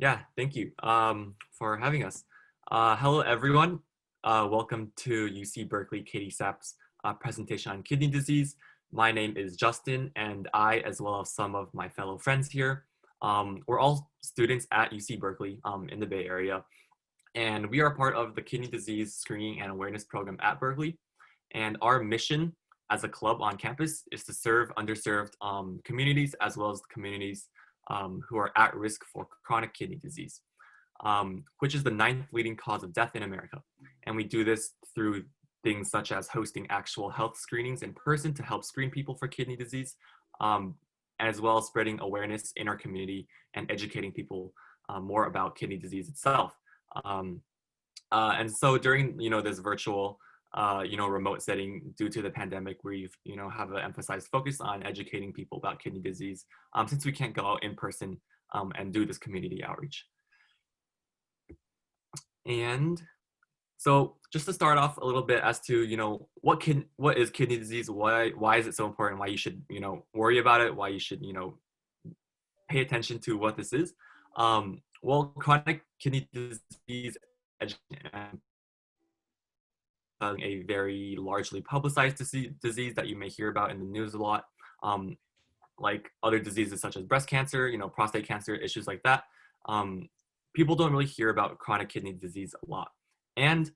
Yeah, thank you for having us. Hello, everyone. Welcome to UC Berkeley Katie Sapp's presentation on kidney disease. My name is Justin, and I, as well as some of my fellow friends here, we're all students at UC Berkeley in the Bay Area, and we are part of the Kidney Disease Screening and Awareness Program at Berkeley. And our mission as a club on campus is to serve underserved communities as well as communities who are at risk for chronic kidney disease, which is the ninth leading cause of death in America. And we do this through things such as hosting actual health screenings in person to help screen people for kidney disease, um, as well as spreading awareness in our community and educating people more about kidney disease itself. Um, and so during this virtual remote setting due to the pandemic, we've have an emphasized focus on educating people about kidney disease since we can't go out in person and do this community outreach. And so just to start off a little bit as to what is kidney disease, why is it so important, why you should worry about it, why you should pay attention to what this is. Well, chronic kidney disease a very largely publicized disease that you may hear about in the news a lot, like other diseases such as breast cancer, prostate cancer, issues like that. People don't really hear about chronic kidney disease a lot. And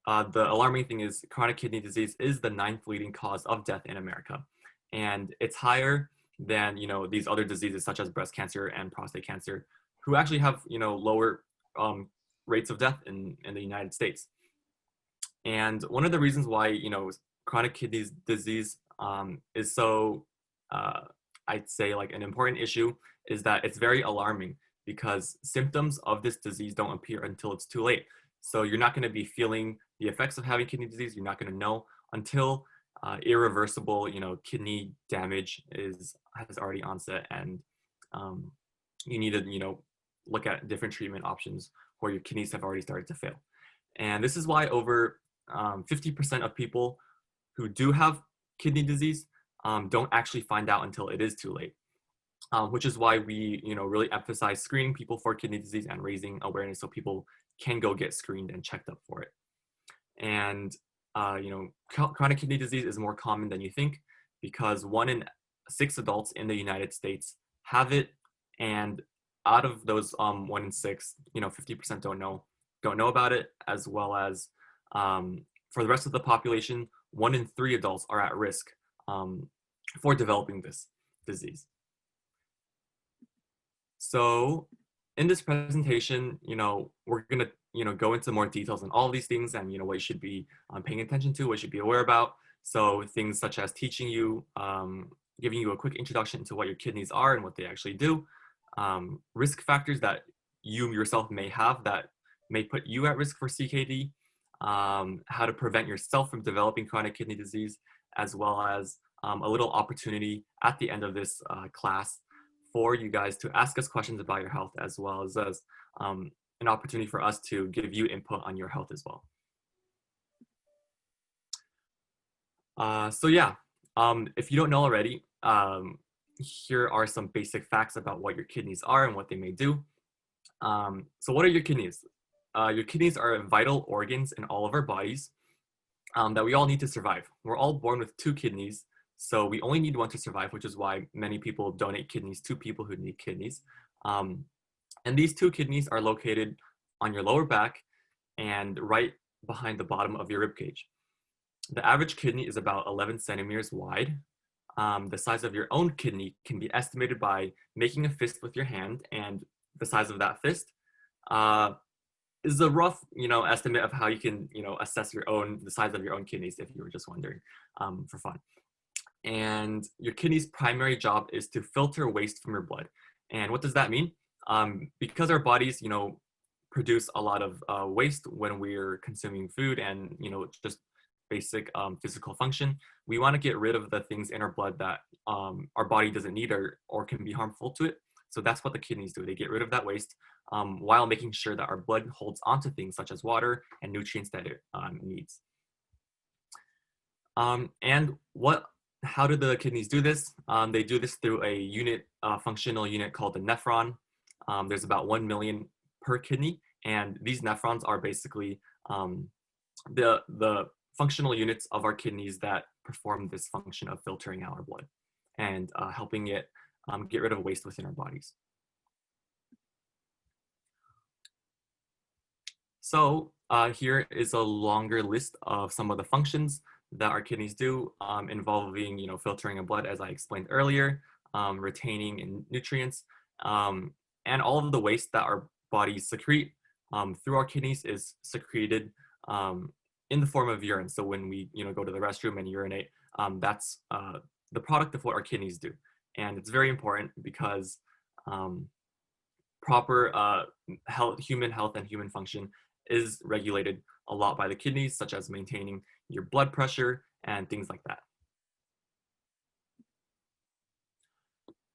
the alarming thing is chronic kidney disease is the ninth leading cause of death in America. And it's higher than, these other diseases such as breast cancer and prostate cancer, who actually have, lower rates of death in the United States. And one of the reasons why, chronic kidney disease is so, I'd say like an important issue is that it's very alarming because symptoms of this disease don't appear until it's too late. So you're not going to be feeling the effects of having kidney disease. You're not going to know until irreversible, kidney damage has already onset, and you need to, look at different treatment options where your kidneys have already started to fail. And this is why over 50% of people who do have kidney disease don't actually find out until it is too late, which is why we, really emphasize screening people for kidney disease and raising awareness so people can go get screened and checked up for it. And, chronic kidney disease is more common than you think because 1 in 6 adults in the United States have it. And out of those 1 in 6, 50% don't know about it, as well as for the rest of the population, 1 in 3 adults are at risk for developing this disease. So in this presentation, we're going to, go into more details on all of these things and, what you should be paying attention to, what you should be aware about. So things such as teaching you, giving you a quick introduction to what your kidneys are and what they actually do, risk factors that you yourself may have that may put you at risk for CKD, how to prevent yourself from developing chronic kidney disease, as well as a little opportunity at the end of this class for you guys to ask us questions about your health, as well as an opportunity for us to give you input on your health as well. So yeah, if you don't know already, here are some basic facts about what your kidneys are and what they may do. So what are your kidneys? Your kidneys are vital organs in all of our bodies that we all need to survive. We're all born with 2 kidneys, so we only need 1 to survive, which is why many people donate kidneys to people who need kidneys. And these 2 kidneys are located on your lower back and right behind the bottom of your rib cage. The average kidney is about 11 centimeters wide. The size of your own kidney can be estimated by making a fist with your hand, and the size of that fist is a rough, estimate of how you can, assess the size of your own kidneys, if you were just wondering, for fun. And your kidney's primary job is to filter waste from your blood. And what does that mean? Because our bodies, produce a lot of waste when we're consuming food and, just basic physical function, we want to get rid of the things in our blood that our body doesn't need or can be harmful to it. So that's what the kidneys do. They get rid of that waste while making sure that our blood holds onto things such as water and nutrients that it needs. And how do the kidneys do this? They do this through a functional unit called the nephron. There's about 1 million per kidney, and these nephrons are basically the functional units of our kidneys that perform this function of filtering out our blood and helping it get rid of waste within our bodies. So here is a longer list of some of the functions that our kidneys do, involving, filtering of blood, as I explained earlier, retaining nutrients, and all of the waste that our bodies secrete through our kidneys is secreted in the form of urine. So when we, go to the restroom and urinate, that's the product of what our kidneys do, and it's very important because proper human health and human function is regulated a lot by the kidneys, such as maintaining your blood pressure and things like that.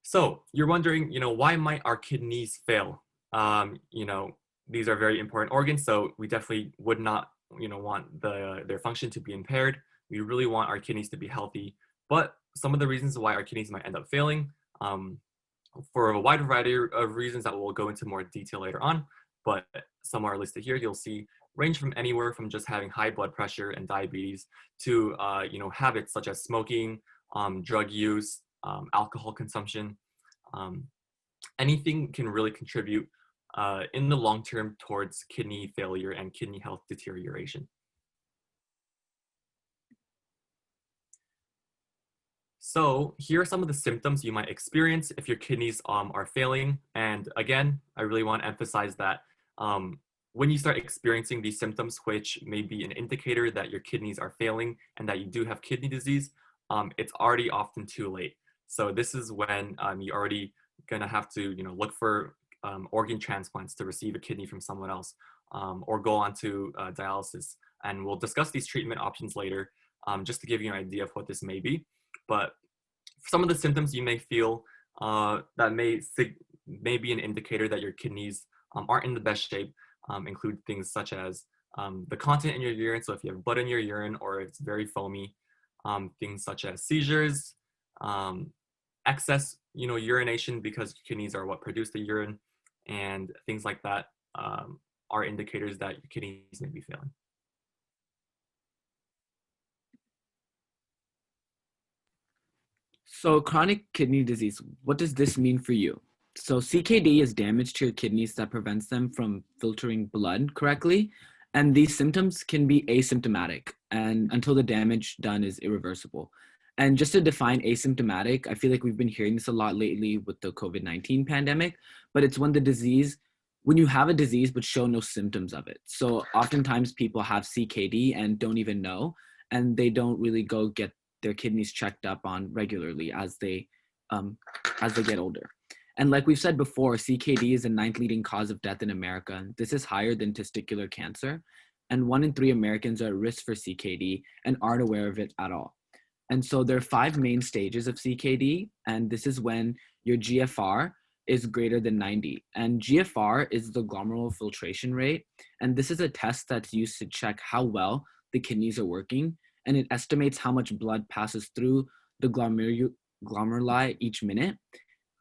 So you're wondering, why might our kidneys fail? These are very important organs, so we definitely would not, want their function to be impaired. We really want our kidneys to be healthy. But some of the reasons why our kidneys might end up failing, for a wide variety of reasons that we'll go into more detail later on, but some are listed here, you'll see, range from anywhere from just having high blood pressure and diabetes to, habits such as smoking, drug use, alcohol consumption. Anything can really contribute in the long term towards kidney failure and kidney health deterioration. So here are some of the symptoms you might experience if your kidneys are failing. And again, I really want to emphasize that when you start experiencing these symptoms, which may be an indicator that your kidneys are failing and that you do have kidney disease, it's already often too late. So this is when you're already gonna have to, look for organ transplants to receive a kidney from someone else, or go on to dialysis. And we'll discuss these treatment options later, just to give you an idea of what this may be. But some of the symptoms you may feel that may be an indicator that your kidneys aren't in the best shape include things such as the content in your urine. So if you have blood in your urine or it's very foamy, things such as seizures, excess, urination because kidneys are what produce the urine, and things like that are indicators that your kidneys may be failing. So chronic kidney disease, what does this mean for you? So CKD is damage to your kidneys that prevents them from filtering blood correctly. And these symptoms can be asymptomatic and until the damage done is irreversible. And just to define asymptomatic, I feel like we've been hearing this a lot lately with the COVID-19 pandemic, but it's when you have a disease but show no symptoms of it. So oftentimes people have CKD and don't even know, and they don't really go get their kidneys checked up on regularly as they get older. And like we've said before, CKD is the 9th leading cause of death in America. This is higher than testicular cancer. And 1 in 3 Americans are at risk for CKD and aren't aware of it at all. And so there are 5 main stages of CKD. And this is when your GFR is greater than 90. And GFR is the glomerular filtration rate. And this is a test that's used to check how well the kidneys are working. And it estimates how much blood passes through the glomeruli each minute.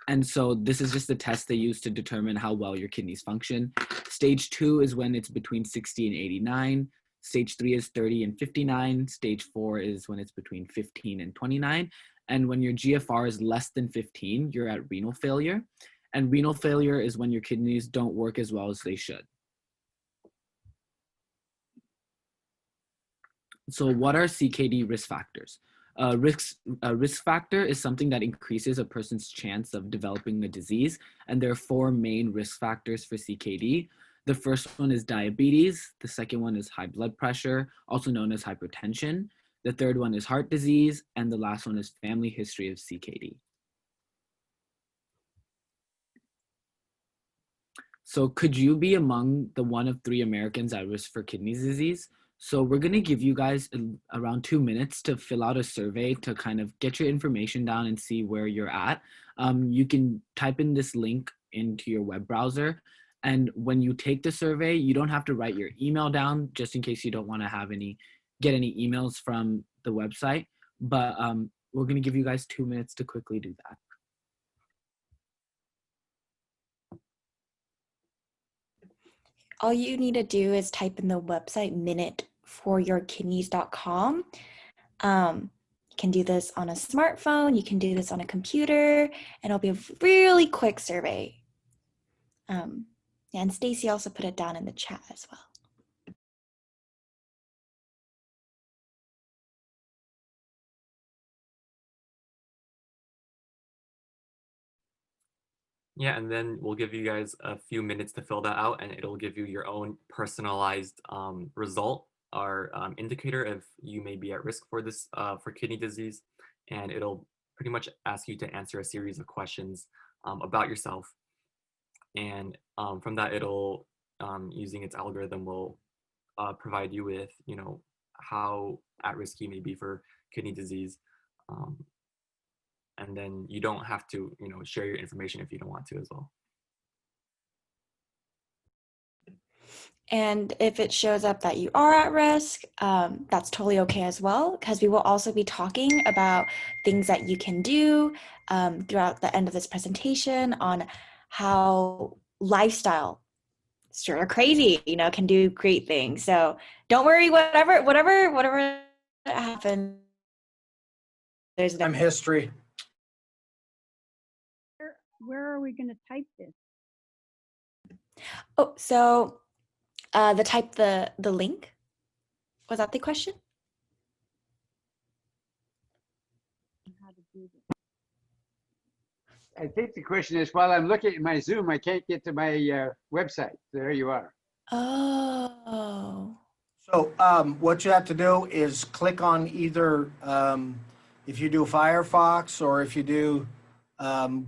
And so this is just a test they use to determine how well your kidneys function. Stage 2 is when it's between 60 and 89. Stage 3 is 30 and 59. Stage 4 is when it's between 15 and 29. And when your GFR is less than 15, you're at renal failure. And renal failure is when your kidneys don't work as well as they should. So what are CKD risk factors? A risk factor is something that increases a person's chance of developing the disease. And there are 4 main risk factors for CKD. The first one is diabetes. The second one is high blood pressure, also known as hypertension. The third one is heart disease. And the last one is family history of CKD. So could you be among the 1 of 3 Americans at risk for kidney disease? So we're going to give you guys around 2 minutes to fill out a survey to kind of get your information down and see where you're at. You can type in this link into your web browser. And when you take the survey, you don't have to write your email down just in case you don't want to get any emails from the website. But we're going to give you guys 2 minutes to quickly do that. all you need to do is type in the website minuteforyourkidneys.com. You can do this on a smartphone, you can do this on a computer, and it'll be a really quick survey. And Stacy also put it down in the chat as well. Yeah, and then we'll give you guys a few minutes to fill that out, and it'll give you your own personalized result or indicator if you may be at risk for this for kidney disease, and it'll pretty much ask you to answer a series of questions about yourself, and from that it'll using its algorithm will provide you with how at risk you may be for kidney disease. And then you don't have to, share your information if you don't want to as well. And if it shows up that you are at risk, that's totally okay as well, because we will also be talking about things that you can do throughout the end of this presentation on how lifestyle, sort of crazy, can do great things. So don't worry, whatever happens, there's I'm history. Where are we going to type this? Oh, so the link, was that the question? How to do this? I think the question is, while I'm looking at my Zoom, I can't get to my website. There you are. Oh. So what you have to do is click on either, if you do Firefox or if you do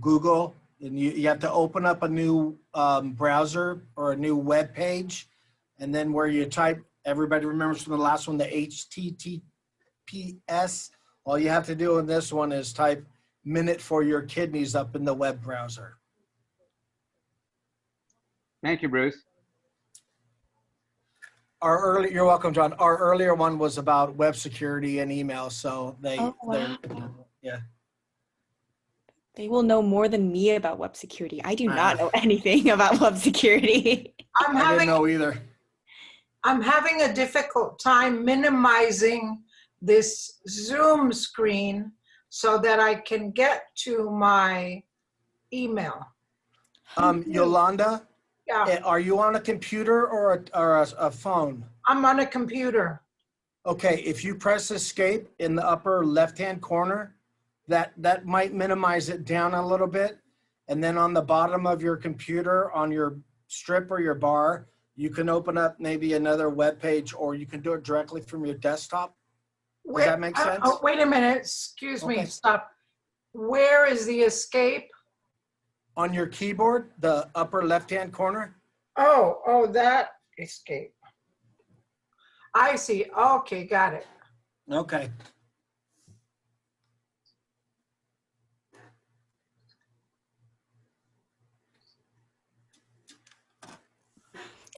Google, and you have to open up a new browser or a new web page, and then where you type, everybody remembers from the last one, the HTTPS. All you have to do in this one is type Minute for Your Kidneys up in the web browser. Thank you, Bruce. You're welcome, John. Our earlier one was about web security and email, so Wow. yeah. They will know more than me about web security. I do not know anything about web security. I didn't know either. I'm having a difficult time minimizing this Zoom screen so that I can get to my email. Yolanda, Yeah, are you on a computer or a phone? I'm on a computer. Okay, if you press escape in the upper left-hand corner, that might minimize it down a little bit. And then on the bottom of your computer, on your strip or your bar, you can open up maybe another web page, or you can do it directly from your desktop. Does that make sense? Oh, wait a minute, excuse me, Okay. stop. Where is the escape? On your keyboard, the upper left-hand corner. Oh, that escape. I see, okay, got it. Okay.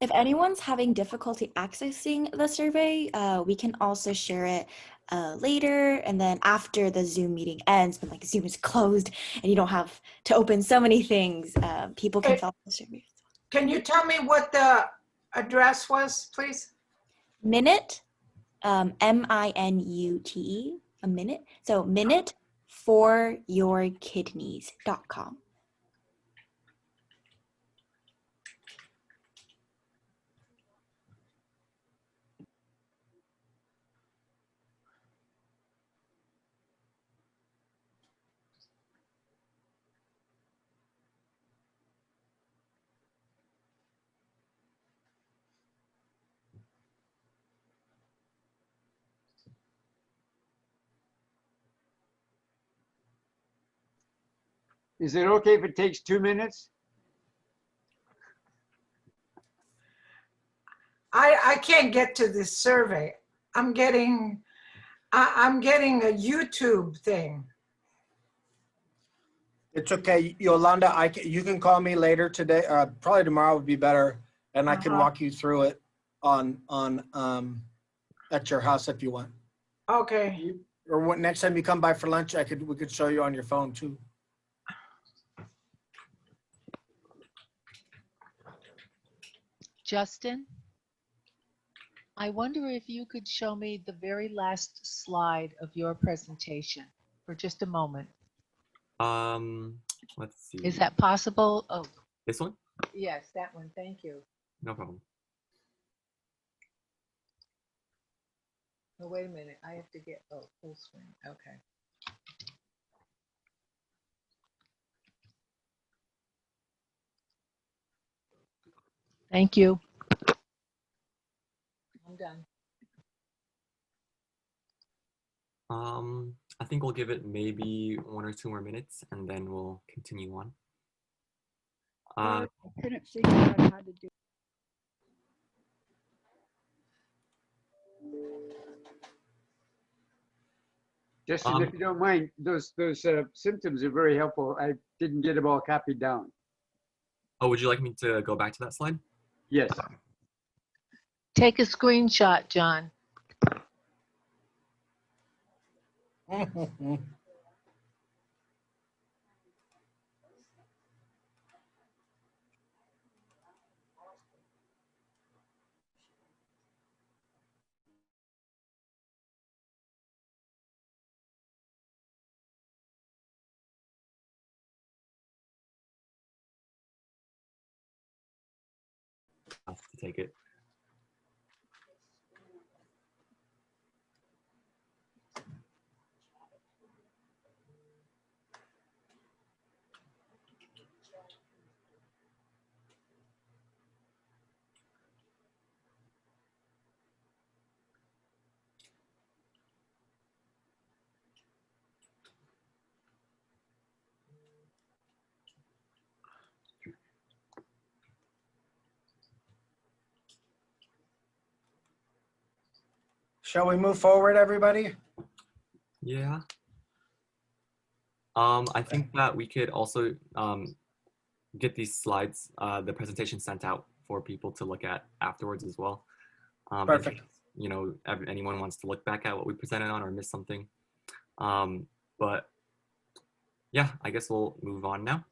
If anyone's having difficulty accessing the survey, we can also share it later, and then after the Zoom meeting ends, when Zoom is closed and you don't have to open so many things, people can fill out the survey. Can you tell me what the address was, please? Minute, M-I-N-U-T-E, a minute. So minuteforyourkidneys.com. Is it okay if it takes 2 minutes? I can't get to this survey. I'm getting a YouTube thing. It's okay, Yolanda. You can call me later today. Probably tomorrow would be better, and I can walk you through it on at your house if you want. Okay. Or next time you come by for lunch, we could show you on your phone too. Justin, I wonder if you could show me the very last slide of your presentation for just a moment. Let's see. Is that possible? Oh, This one? yes, that one. Thank you. No problem. Oh, wait a minute. I have to get, oh, full screen. Okay. Thank you. I'm done. I think we'll give it maybe 1 or 2 more minutes and then we'll continue on. I couldn't figure out how to do. Justin, if you don't mind, those symptoms are very helpful. I didn't get them all copied down. Oh, would you like me to go back to that slide? Yes. Take a screenshot, John. I have to take it. Shall we move forward, everybody? Yeah. I think that we could also get these slides, the presentation sent out for people to look at afterwards as well. Perfect. If anyone wants to look back at what we presented on or miss something. But yeah, I guess we'll move on now.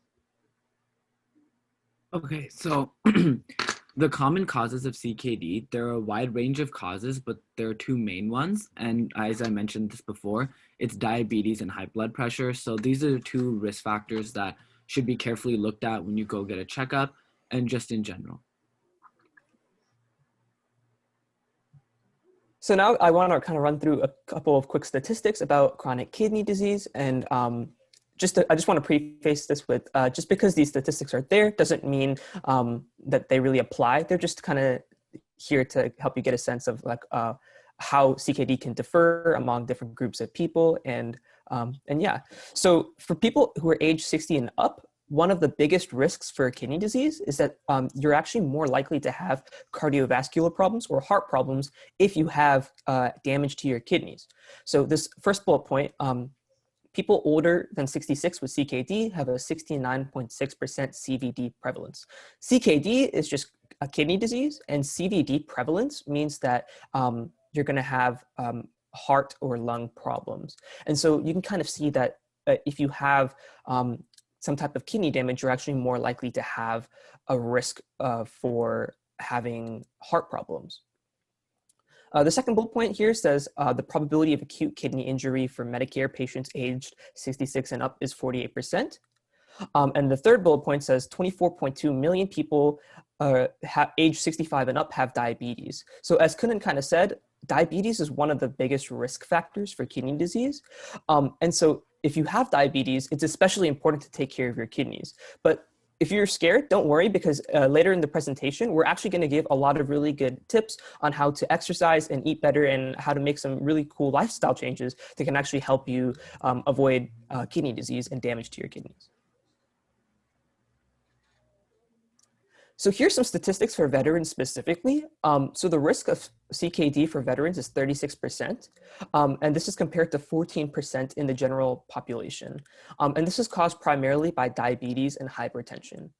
Okay, so the common causes of CKD, there are a wide range of causes, but there are 2 main ones. And as I mentioned this before, it's diabetes and high blood pressure. So these are the 2 risk factors that should be carefully looked at when you go get a checkup and just in general. So now I want to kind of run through a couple of quick statistics about chronic kidney disease. And I just want to preface this with just because these statistics are there doesn't mean that they really apply. They're just kind of here to help you get a sense of like how CKD can differ among different groups of people. And yeah, so for people who are age 60 and up, one of the biggest risks for kidney disease is that you're actually more likely to have cardiovascular problems or heart problems if you have damage to your kidneys. So this first bullet point, people older than 66 with CKD have a 69.6% CVD prevalence. CKD is just a kidney disease, and CVD prevalence means that you're going to have heart or lung problems. And so you can kind of see that if you have some type of kidney damage, you're actually more likely to have a risk for having heart problems. The second bullet point here says the probability of acute kidney injury for Medicare patients aged 66 and up is 48%. And the third bullet point says 24.2 million people age 65 and up have diabetes. So as Kunal kind of said, diabetes is one of the biggest risk factors for kidney disease. And so if you have diabetes, it's especially important to take care of your kidneys. But if you're scared, don't worry, because later in the presentation, we're actually going to give a lot of really good tips on how to exercise and eat better and how to make some really cool lifestyle changes that can actually help you avoid kidney disease and damage to your kidneys. So here's some statistics for veterans specifically. So the risk of CKD for veterans is 36%, and this is compared to 14% in the general population. And this is caused primarily by diabetes and hypertension.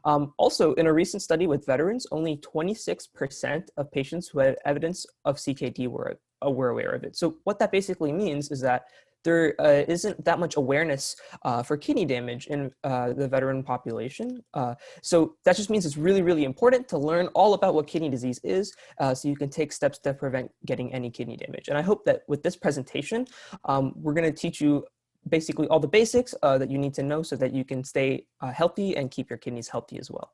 Also, in a recent study with veterans, only 26% of patients who had evidence of CKD were aware of it. So what that basically means is that there isn't that much awareness for kidney damage in the veteran population. So that just means it's really, really important to learn all about what kidney disease is so you can take steps to prevent getting any kidney damage. And I hope that with this presentation, we're going to teach you basically all the basics that you need to know so that you can stay healthy and keep your kidneys healthy as well.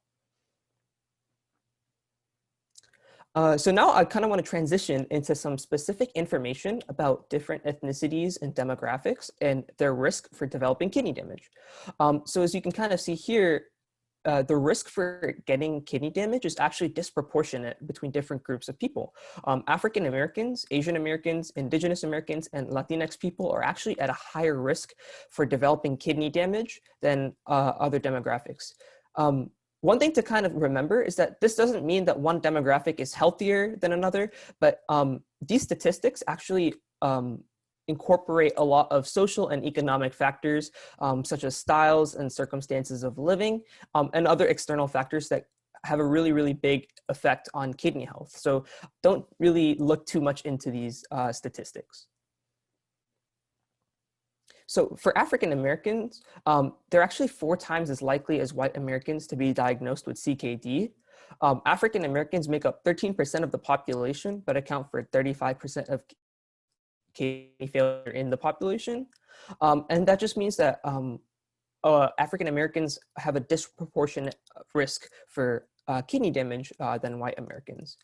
So now I kind of want to transition into some specific information about different ethnicities and demographics and their risk for developing kidney damage. So as you can kind of see here, the risk for getting kidney damage is actually disproportionate between different groups of people. African Americans, Asian Americans, Indigenous Americans, and Latinx people are actually at a higher risk for developing kidney damage than other demographics. One thing to kind of remember is that this doesn't mean that one demographic is healthier than another, but these statistics actually incorporate a lot of social and economic factors, such as styles and circumstances of living, and other external factors that have a really, really big effect on kidney health. So don't really look too much into these statistics. So for African Americans, they're actually 4 times as likely as white Americans to be diagnosed with CKD. African Americans make up 13% of the population, but account for 35% of kidney failure in the population. And that just means that African Americans have a disproportionate risk for kidney damage than white Americans.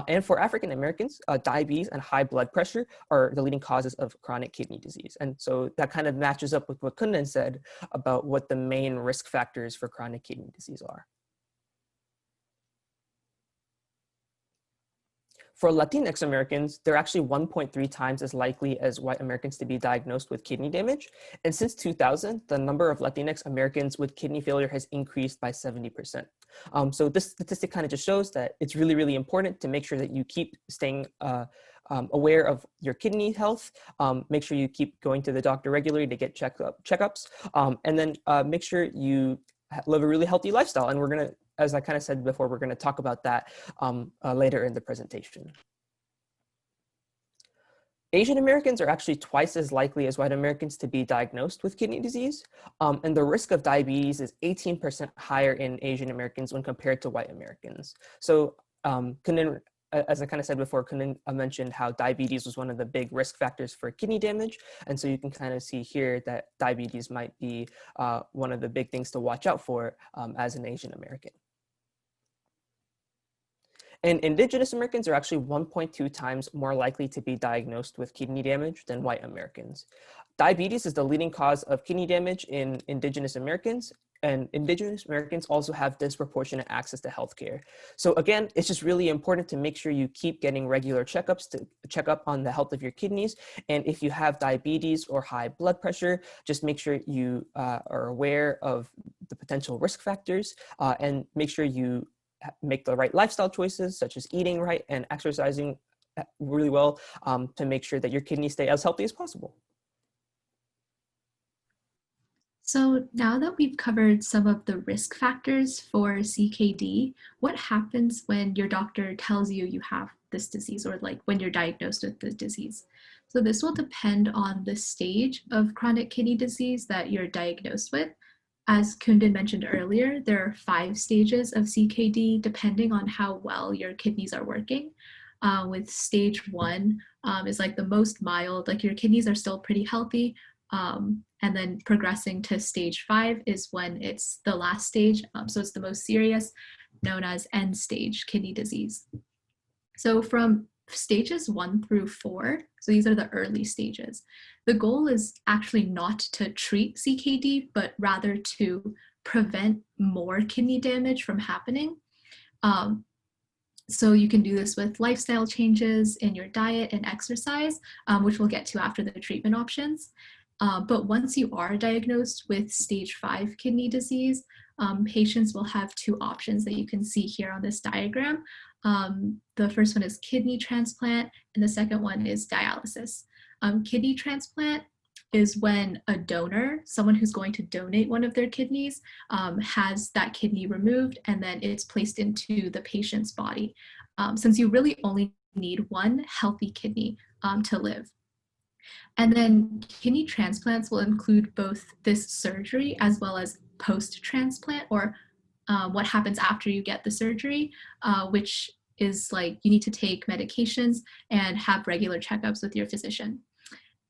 And for African Americans, diabetes and high blood pressure are the leading causes of chronic kidney disease. And so that kind of matches up with what Kundan said about what the main risk factors for chronic kidney disease are. For Latinx Americans, they're actually 1.3 times as likely as white Americans to be diagnosed with kidney damage. And since 2000, the number of Latinx Americans with kidney failure has increased by 70%. So this statistic kind of just shows that it's really, really important to make sure that you keep staying aware of your kidney health, make sure you keep going to the doctor regularly to get checkups, and then make sure you live a really healthy lifestyle. And we're gonna, as I kind of said before, we're going to talk about that later in the presentation. Asian Americans are actually twice as likely as white Americans to be diagnosed with kidney disease. And the risk of diabetes is 18% higher in Asian Americans when compared to white Americans. So Kundan, as I kind of said before, Kundan mentioned how diabetes was one of the big risk factors for kidney damage. And so you can kind of see here that diabetes might be one of the big things to watch out for as an Asian American. And Indigenous Americans are actually 1.2 times more likely to be diagnosed with kidney damage than white Americans. Diabetes is the leading cause of kidney damage in Indigenous Americans, and Indigenous Americans also have disproportionate access to healthcare. So again, it's just really important to make sure you keep getting regular checkups to check up on the health of your kidneys. And if you have diabetes or high blood pressure, just make sure you are aware of the potential risk factors and make sure you make the right lifestyle choices, such as eating right and exercising really well to make sure that your kidneys stay as healthy as possible. So now that we've covered some of the risk factors for CKD, what happens when your doctor tells you you have this disease, or like when you're diagnosed with the disease? So this will depend on the stage of chronic kidney disease that you're diagnosed with. As Kundan mentioned earlier, there are 5 stages of CKD depending on how well your kidneys are working. With stage 1 is like the most mild, like your kidneys are still pretty healthy. And then progressing to stage 5 is when it's the last stage. So it's the most serious, known as end stage kidney disease. So from stages 1 through 4, so these are the early stages, the goal is actually not to treat CKD, but rather to prevent more kidney damage from happening. So you can do this with lifestyle changes in your diet and exercise, which we'll get to after the treatment options. But once you are diagnosed with stage 5 kidney disease, patients will have 2 options that you can see here on this diagram. The first one is kidney transplant, and the second one is dialysis. Kidney transplant is when a donor, someone who's going to donate one of their kidneys, has that kidney removed and then it's placed into the patient's body, since you really only need one healthy kidney to live. And then kidney transplants will include both this surgery as well as post-transplant, or what happens after you get the surgery, which is like you need to take medications and have regular checkups with your physician.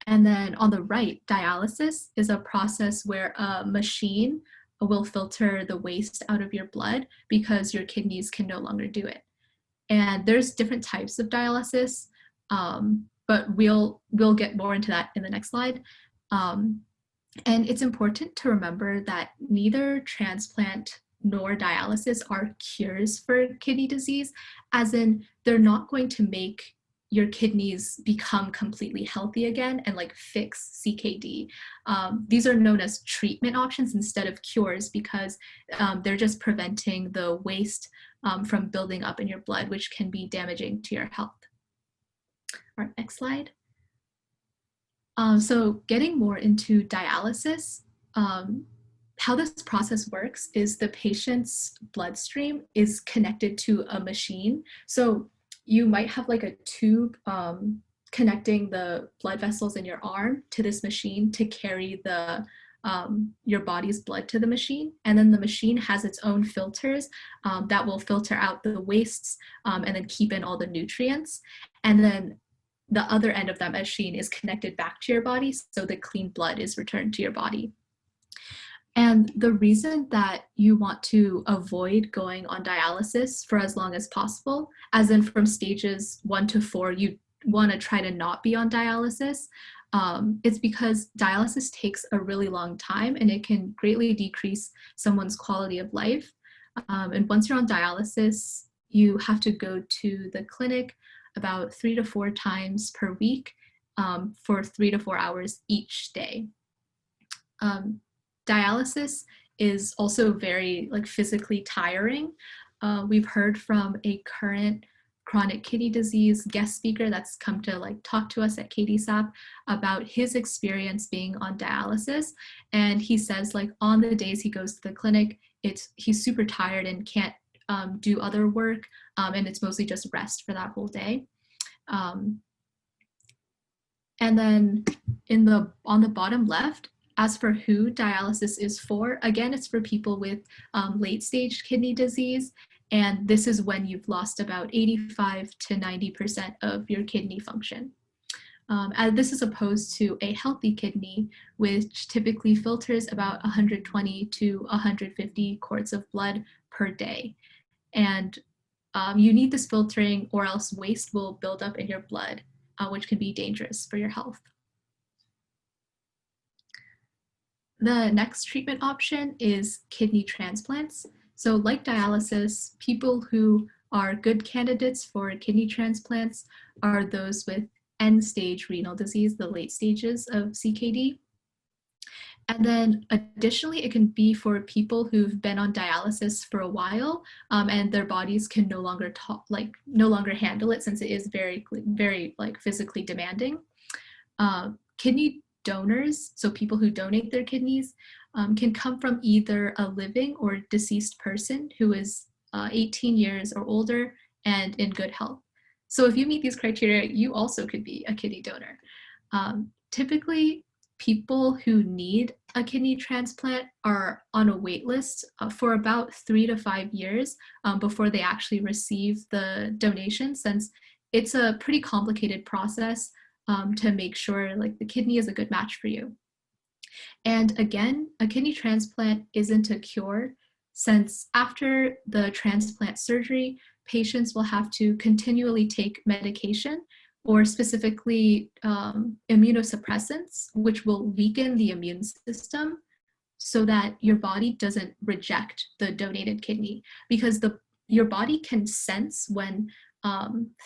And then on the right, dialysis is a process where a machine will filter the waste out of your blood because your kidneys can no longer do it. And there's different types of dialysis, but we'll get more into that in the next slide. And it's important to remember that neither transplant nor dialysis are cures for kidney disease, as in they're not going to make your kidneys become completely healthy again and like fix CKD. These are known as treatment options instead of cures because they're just preventing the waste from building up in your blood, which can be damaging to your health. All right, next slide. So getting more into dialysis, how this process works is the patient's bloodstream is connected to a machine. So you might have like a tube connecting the blood vessels in your arm to this machine to carry the your body's blood to the machine. And then the machine has its own filters that will filter out the wastes and then keep in all the nutrients. And then the other end of that machine is connected back to your body, so the clean blood is returned to your body. And the reason that you want to avoid going on dialysis for as long as possible, as in from stages 1 to 4, you want to try to not be on dialysis, it's because dialysis takes a really long time and it can greatly decrease someone's quality of life. And once you're on dialysis, you have to go to the clinic about 3 to 4 times per week for 3 to 4 hours each day. Dialysis is also very like physically tiring. We've heard from a current chronic kidney disease guest speaker that's come to like talk to us at KDSAP about his experience being on dialysis. And he says like on the days he goes to the clinic, he's super tired and can't do other work, and it's mostly just rest for that whole day. And then on the bottom left, as for who dialysis is for, again, it's for people with late stage kidney disease. And this is when you've lost about 85 to 90% of your kidney function. And this is opposed to a healthy kidney, which typically filters about 120 to 150 quarts of blood per day. And you need this filtering or else waste will build up in your blood, which can be dangerous for your health. The next treatment option is kidney transplants. So like dialysis, people who are good candidates for kidney transplants are those with end-stage renal disease, the late stages of CKD. And then additionally, it can be for people who've been on dialysis for a while and their bodies can no longer handle it since it is very, very like physically demanding. Kidney donors, so people who donate their kidneys, can come from either a living or deceased person who is 18 years or older and in good health. So if you meet these criteria, you also could be a kidney donor. Typically, people who need a kidney transplant are on a wait list for about 3 to 5 years before they actually receive the donation, since it's a pretty complicated process to make sure like the kidney is a good match for you. And again, a kidney transplant isn't a cure, since after the transplant surgery, patients will have to continually take medication, or specifically immunosuppressants, which will weaken the immune system so that your body doesn't reject the donated kidney, because your body can sense when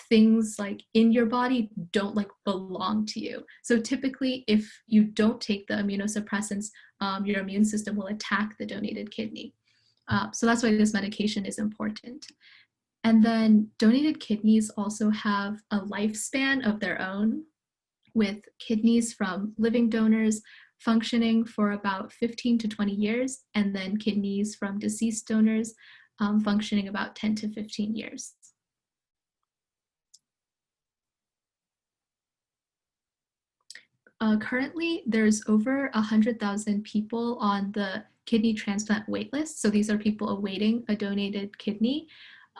things like in your body don't like belong to you. So typically if you don't take the immunosuppressants, your immune system will attack the donated kidney. So that's why this medication is important. And then donated kidneys also have a lifespan of their own, with kidneys from living donors functioning for about 15 to 20 years, and then kidneys from deceased donors functioning about 10 to 15 years. Currently, there's over 100,000 people on the kidney transplant waitlist. So these are people awaiting a donated kidney.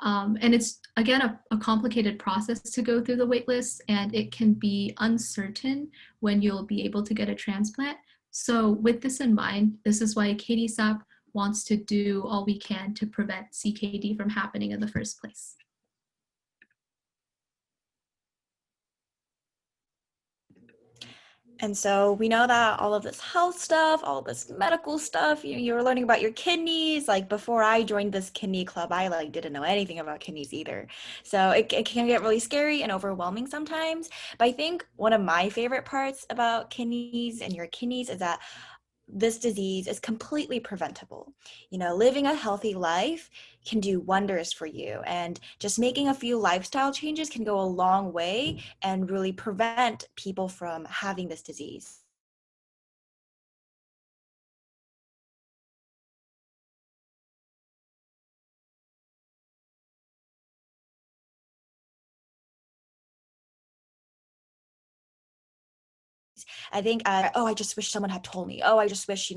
And it's, again, a complicated process to go through the waitlist, and it can be uncertain when you'll be able to get a transplant. So with this in mind, this is why KDSAP wants to do all we can to prevent CKD from happening in the first place. And so we know that all of this health stuff, all of this medical stuff, you were learning about your kidneys. Like before I joined this kidney club, I like didn't know anything about kidneys either. So it can get really scary and overwhelming sometimes. But I think one of my favorite parts about kidneys and your kidneys is that this disease is completely preventable. Living a healthy life can do wonders for you, and just making a few lifestyle changes can go a long way and really prevent people from having this disease. I think, I just wish someone had told me. Oh, I just wish,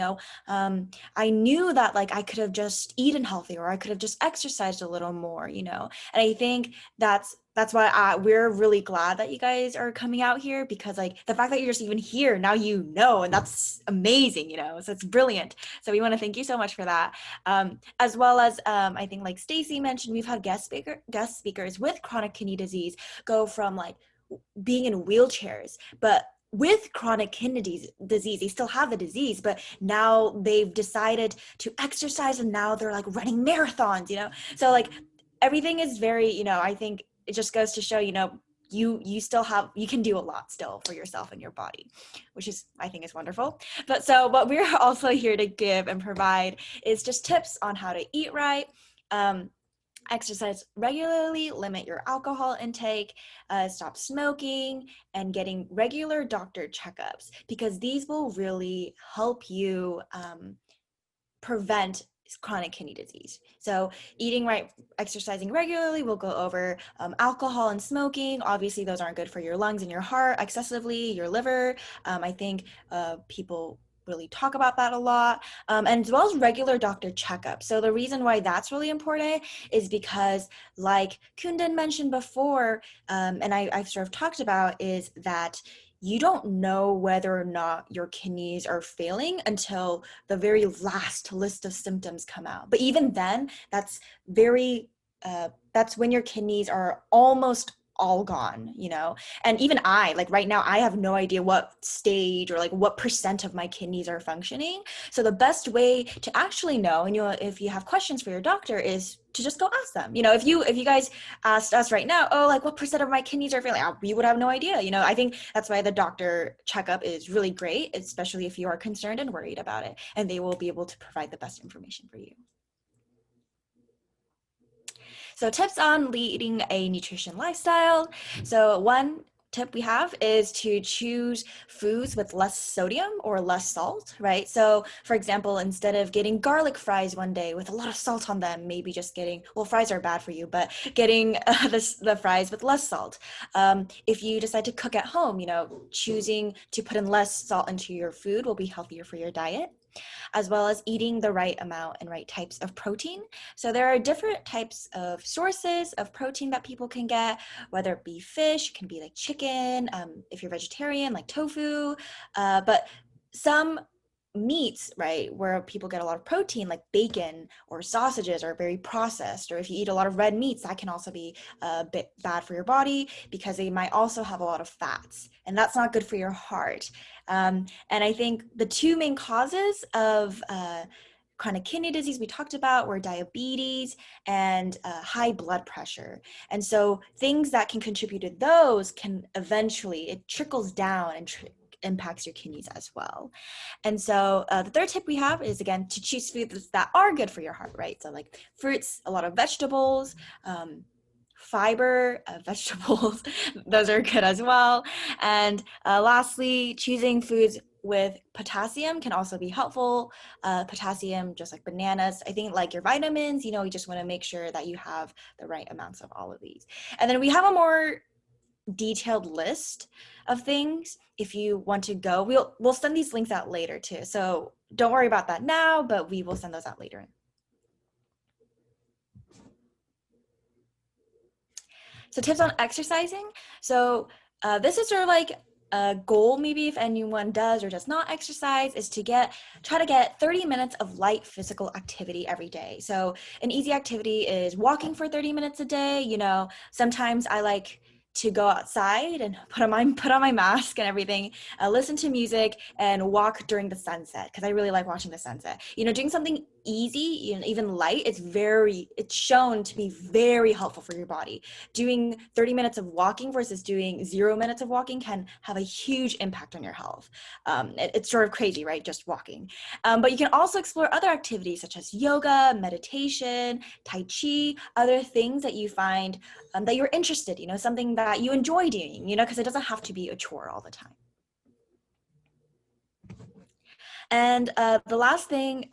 I knew that like I could have just eaten healthy, or I could have just exercised a little more, And I think that's why we're really glad that you guys are coming out here, because like the fact that you're just even here now, and that's amazing, so it's brilliant. So we want to thank you so much for that. As well as I think like Stacy mentioned, we've had guest speakers with chronic kidney disease go from like being in wheelchairs, but with chronic kidney disease, they still have the disease, but now they've decided to exercise, and now they're like running marathons, So like everything is very, I think it just goes to show, you can do a lot still for yourself and your body, which is, I think, is wonderful. But so what we're also here to give and provide is just tips on how to eat right, exercise regularly, limit your alcohol intake, stop smoking, and getting regular doctor checkups, because these will really help you prevent chronic kidney disease. So eating right, exercising regularly, we'll go over alcohol and smoking. Obviously, those aren't good for your lungs and your heart excessively, your liver. I think people really talk about that a lot, and as well as regular doctor checkups. So the reason why that's really important is because, like Kundan mentioned before, and I've sort of talked about, is that you don't know whether or not your kidneys are failing until the very last list of symptoms come out. But even then, that's when your kidneys are almost all gone, and even like right now, I have no idea what stage or like what % of my kidneys are functioning. So the best way to actually know, and if you have questions for your doctor, is to just go ask them. If you guys asked us right now, oh, like what % of my kidneys are failing, we would have no idea. I think that's why the doctor checkup is really great, especially if you are concerned and worried about it, and they will be able to provide the best information for you. So tips on leading a nutrition lifestyle. So one tip we have is to choose foods with less sodium or less salt, right? So for example, instead of getting garlic fries one day with a lot of salt on them, maybe just getting, well, fries are bad for you, but getting the fries with less salt. If you decide to cook at home, choosing to put in less salt into your food will be healthier for your diet, as well as eating the right amount and right types of protein. So there are different types of sources of protein that people can get, whether it be fish, can be like chicken, if you're vegetarian, like tofu, but some meats, right, where people get a lot of protein, like bacon or sausages, are very processed. Or if you eat a lot of red meats, that can also be a bit bad for your body, because they might also have a lot of fats, and that's not good for your heart. And I think the two main causes of chronic kidney disease we talked about were diabetes and high blood pressure. And so things that can contribute to those can eventually, it trickles down and impacts your kidneys as well. And so the third tip we have is, again, to choose foods that are good for your heart, right? So like fruits, a lot of vegetables, fiber, vegetables, those are good as well. And lastly, choosing foods with potassium can also be helpful. Potassium, just like bananas, I think like your vitamins, you just want to make sure that you have the right amounts of all of these. And then we have a more detailed list of things if you want to go. We'll send these links out later too. So don't worry about that now, but we will send those out later. So tips on exercising. So this is sort of like a goal, maybe if anyone does or does not exercise, is to try to get 30 minutes of light physical activity every day. So an easy activity is walking for 30 minutes a day. You know, sometimes I like to go outside and put on my mask and everything, listen to music and walk during the sunset, because I really like watching the sunset. You know, doing something easy, you know, even light, it's shown to be very helpful for your body. Doing 30 minutes of walking versus doing 0 minutes of walking can have a huge impact on your health. It's sort of crazy, right? Just walking. But you can also explore other activities such as yoga, meditation, Tai Chi, other things that you find that you're interested, you know, something that you enjoy doing, you know, because it doesn't have to be a chore all the time. And the last thing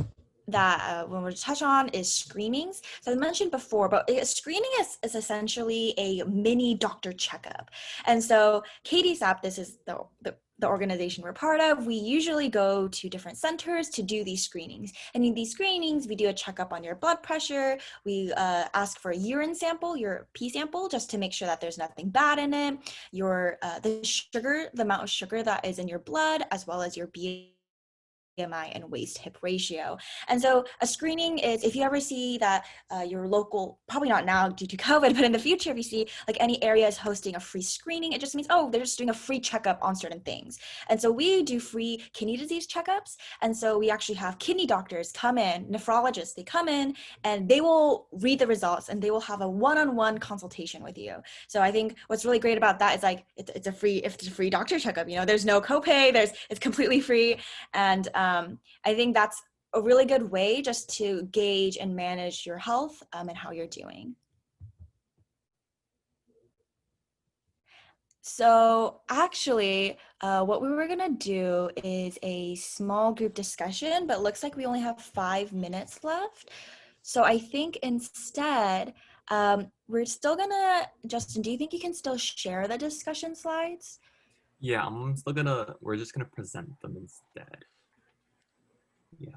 that when we're to touch on is screenings. So I mentioned before, but screening is essentially a mini doctor checkup. And so KDSAP, this is the organization we're part of, we usually go to different centers to do these screenings. And in these screenings, we do a checkup on your blood pressure. We ask for a urine sample, your pee sample, just to make sure that there's nothing bad in it. Your the amount of sugar that is in your blood, as well as your BMI and waist hip ratio. And so a screening is, if you ever see that your local, probably not now due to COVID, but in the future, if you see like any area is hosting a free screening, it just means, oh, they're just doing a free checkup on certain things. And so we do free kidney disease checkups. And so we actually have kidney doctors come in, nephrologists, they come in and they will read the results and they will have a one-on-one consultation with you. So I think what's really great about that is like, it's a free doctor checkup, you know, there's no copay, it's completely free. And I think that's a really good way just to gauge and manage your health and how you're doing. So actually, what we were gonna do is a small group discussion, but it looks like we only have 5 minutes left. So I think instead, we're still gonna, Justin, do you think you can still share the discussion slides? Yeah, we're just gonna present them instead. Yeah.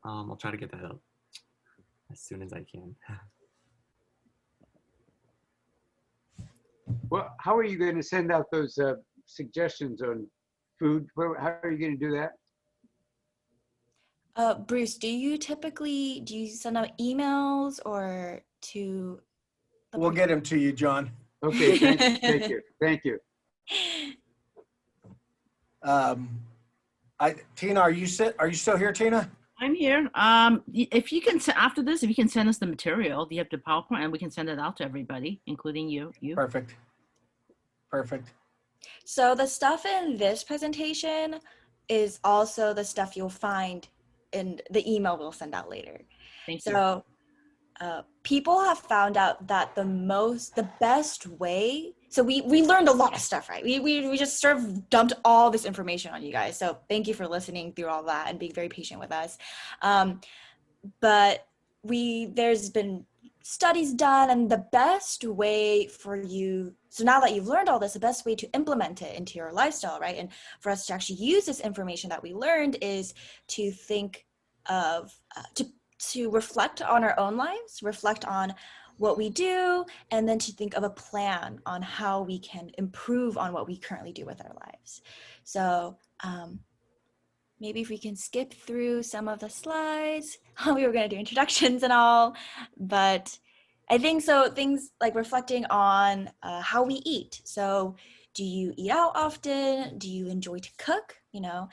I'll try to get that up as soon as I can. Well, how are you going to send out those suggestions on food? How are you going to do that? Bruce, do you send out emails or to? We'll get them to you, John. Okay, thank you. Thank you. Tina, are you still here, Tina? I'm here. If you can, after this, if you can send us the material, you have the PowerPoint, and we can send it out to everybody, including you. Perfect. So the stuff in this presentation is also the stuff you'll find in the email we'll send out later. Thank you. So people have found out that the best way, so we learned a lot of stuff, right? We just sort of dumped all this information on you guys. So thank you for listening through all that and being very patient with us. But there's been studies done, and the best way for you, so now that you've learned all this, the best way to implement it into your lifestyle, right? And for us to actually use this information that we learned is to think of, to reflect on our own lives, reflect on what we do, and then to think of a plan on how we can improve on what we currently do with our lives. So maybe if we can skip through some of the slides. We were going to do introductions and all, but I think so things like reflecting on how we eat. So do you eat out often? Do you enjoy to cook? You know,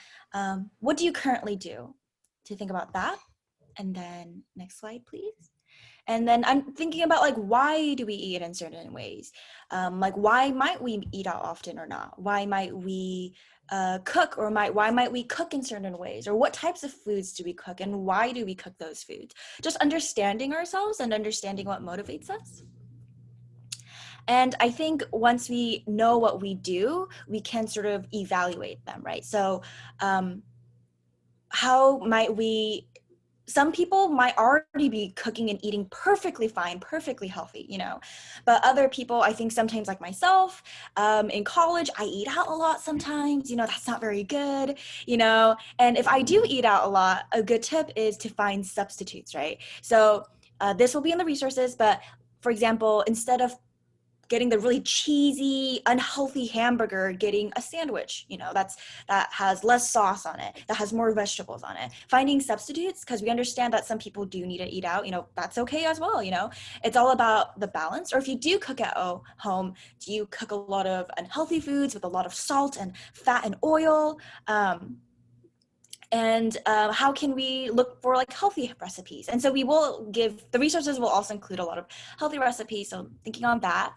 what do you currently do? To think about that. And then next slide, please. And then I'm thinking about like, why do we eat in certain ways? Like, why might we eat out often or not? Why might we cook, or why might we cook in certain ways? Or what types of foods do we cook, and why do we cook those foods? Just understanding ourselves and understanding what motivates us. And I think once we know what we do, we can sort of evaluate them, right? So how might we some people might already be cooking and eating perfectly fine, perfectly healthy, you know, but other people, I think sometimes like myself, in college, I eat out a lot sometimes, you know, that's not very good, you know, and if I do eat out a lot, a good tip is to find substitutes, right? So this will be in the resources, but for example, instead of getting the really cheesy, unhealthy hamburger, getting a sandwich, you know, that has less sauce on it, that has more vegetables on it. Finding substitutes, because we understand that some people do need to eat out, you know, that's okay as well, you know. It's all about the balance. Or if you do cook at home, do you cook a lot of unhealthy foods with a lot of salt and fat and oil? And how can we look for like healthy recipes? And so we will give, the resources will also include a lot of healthy recipes. So thinking on that.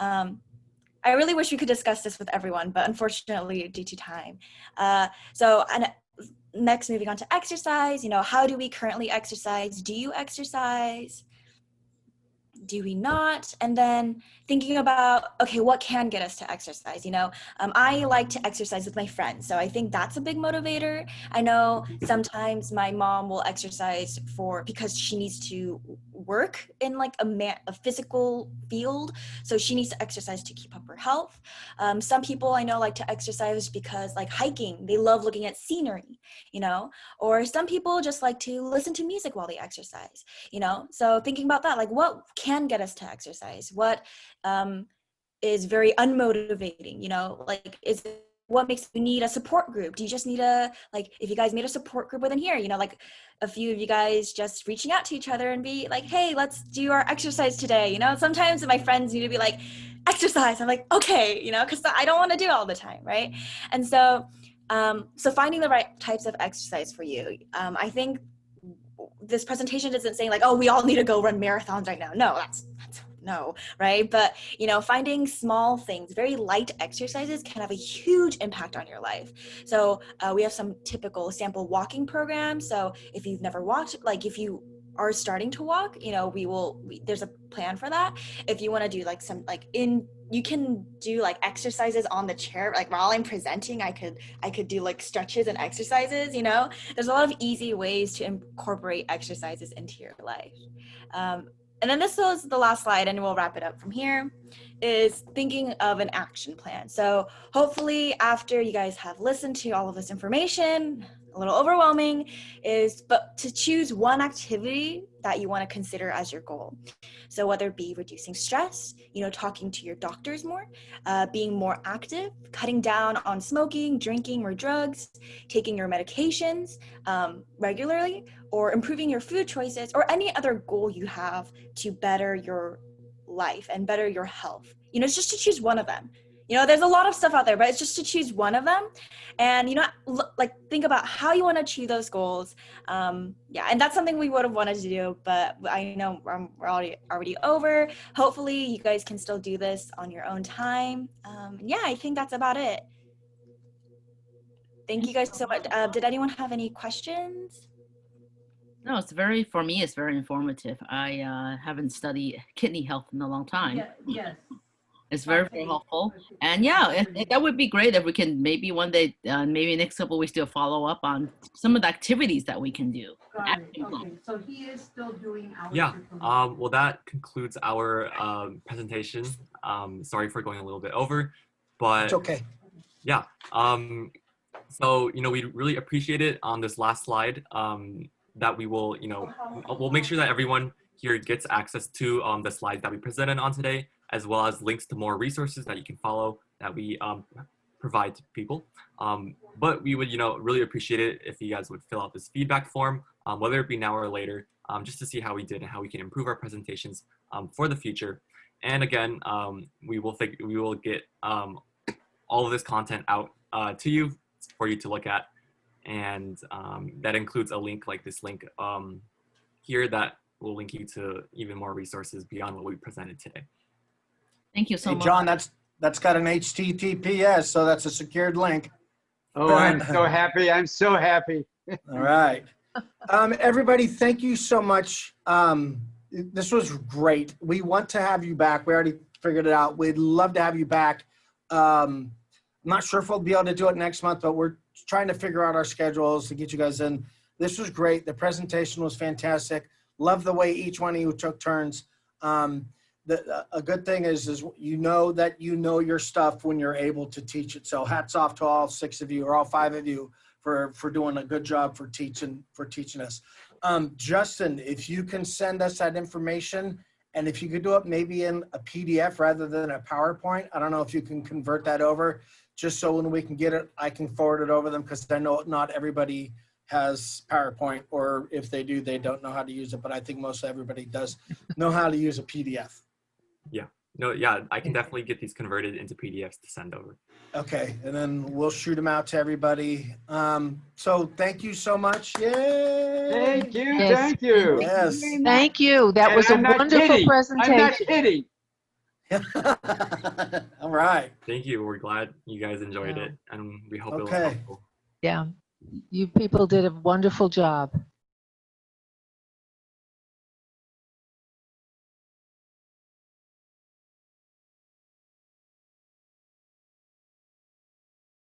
I really wish we could discuss this with everyone, but unfortunately due to time. And next, moving on to exercise, you know, how do we currently exercise? Do you exercise? Do we not? And then thinking about, okay, what can get us to exercise? You know, I like to exercise with my friends. So I think that's a big motivator. I know sometimes my mom will exercise because she needs to work in like a physical field. So she needs to exercise to keep up her health. Some people I know like to exercise because like hiking, they love looking at scenery, you know, or some people just like to listen to music while they exercise, you know? So thinking about that, like what can get us to exercise? What is very unmotivating, you know, like what makes you need a support group? Do you just need like, if you guys made a support group within here, you know, like a few of you guys just reaching out to each other and be like, hey, let's do our exercise today. You know, sometimes my friends need to be like, exercise. I'm like, okay, you know, because I don't want to do it all the time, right? And so, so finding the right types of exercise for you. I think this presentation isn't saying like, oh, we all need to go run marathons right now. No, that's no, right? But, you know, finding small things, very light exercises can have a huge impact on your life. So we have some typical sample walking programs. So if you've never walked, like if you are starting to walk, you know, there's a plan for that. If you want to do like some, like you can do like exercises on the chair. Like while I'm presenting, I could do like stretches and exercises, you know, there's a lot of easy ways to incorporate exercises into your life. And then this is the last slide and we'll wrap it up from here, is thinking of an action plan. So hopefully after you guys have listened to all of this information, a little overwhelming, but to choose one activity that you want to consider as your goal. So whether it be reducing stress, you know, talking to your doctors more, being more active, cutting down on smoking, drinking, or drugs, taking your medications regularly, or improving your food choices, or any other goal you have to better your life and better your health. You know, it's just to choose one of them. You know, there's a lot of stuff out there, but it's just to choose one of them. And, you know, like think about how you want to achieve those goals. Yeah, and that's something we would have wanted to do, but I know we're already over. Hopefully you guys can still do this on your own time. Yeah, I think that's about it. Thank you guys so much. Did anyone have any questions? No, for me, it's very informative. I haven't studied kidney health in a long time. Yes. It's very, very helpful. And yeah, that would be great if we can maybe one day, maybe next couple of weeks, still follow up on some of the activities that we can do. Got it. Okay, so he is still doing our. Yeah, well, that concludes our presentation. Sorry for going a little bit over, but It's okay. Yeah, so, you know, we really appreciate it on this last slide that we will, you know, we'll make sure that everyone here gets access to the slides that we presented on today, as well as links to more resources that you can follow that we provide to people. But we would, you know, really appreciate it if you guys would fill out this feedback form, whether it be now or later, just to see how we did and how we can improve our presentations for the future. And again, we will get all of this content out to you for you to look at. And that includes a link like this link here that will link you to even more resources beyond what we presented today. Thank you so much. John, that's got an HTTPS, so that's a secured link. Oh, I'm so happy. I'm so happy. All right. Everybody, thank you so much. This was great. We want to have you back. We already figured it out. We'd love to have you back. I'm not sure if we'll be able to do it next month, but we're trying to figure out our schedules to get you guys in. This was great. The presentation was fantastic. Love the way each one of you took turns. A good thing is you know that you know your stuff when you're able to teach it. So hats off to all 6 of you or all 5 of you for doing a good job for teaching us. Justin, if you can send us that information, and if you could do it maybe in a PDF rather than a PowerPoint, I don't know if you can convert that over, just so when we can get it, I can forward it over them, because I know not everybody has PowerPoint, or if they do, they don't know how to use it, but I think most everybody does know how to use a PDF. Yeah. No, yeah, I can definitely get these converted into PDFs to send over. Okay, and then we'll shoot them out to everybody. So thank you so much. Yay! Thank you, Yes. thank you. Yes. Thank you. That And was a I'm not wonderful kidding. I'm not presentation. kidding. All right. Thank you. We're glad you guys enjoyed Yeah. it, and we hope it was Okay. helpful. Yeah. You people did a wonderful job.